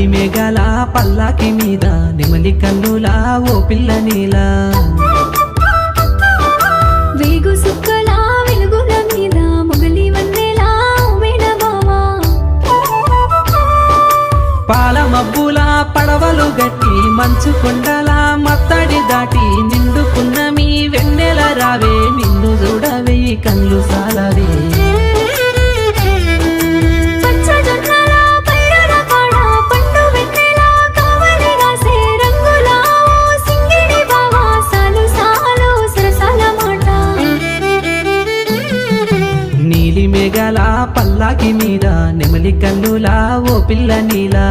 నీలి మేఘాల పల్లాకి మీద నెమలి కన్నులా ఓ పిల్ల నీలా వేగు సుక్కల వెలుగుల మీద మొగలి వన్నెలా మేనమామా పాల మబ్బుల పడవలు గట్టి మంచు కొండల మత్తడి దాటి నిండుకున్న మీ వెన్నెల రావే నిన్ను చూడవే కళ్ళు సాలవే పచ్చజొన్నల పైరుల కాడ పండు వెన్నెల కావలి రాసే రంగుల ఓ సింగిడి బావా సాలు సాలు సరసాల మాట నీలి మేఘాల పల్లాకి మీద నెమలి కన్నులా ఓ పిల్ల నీలా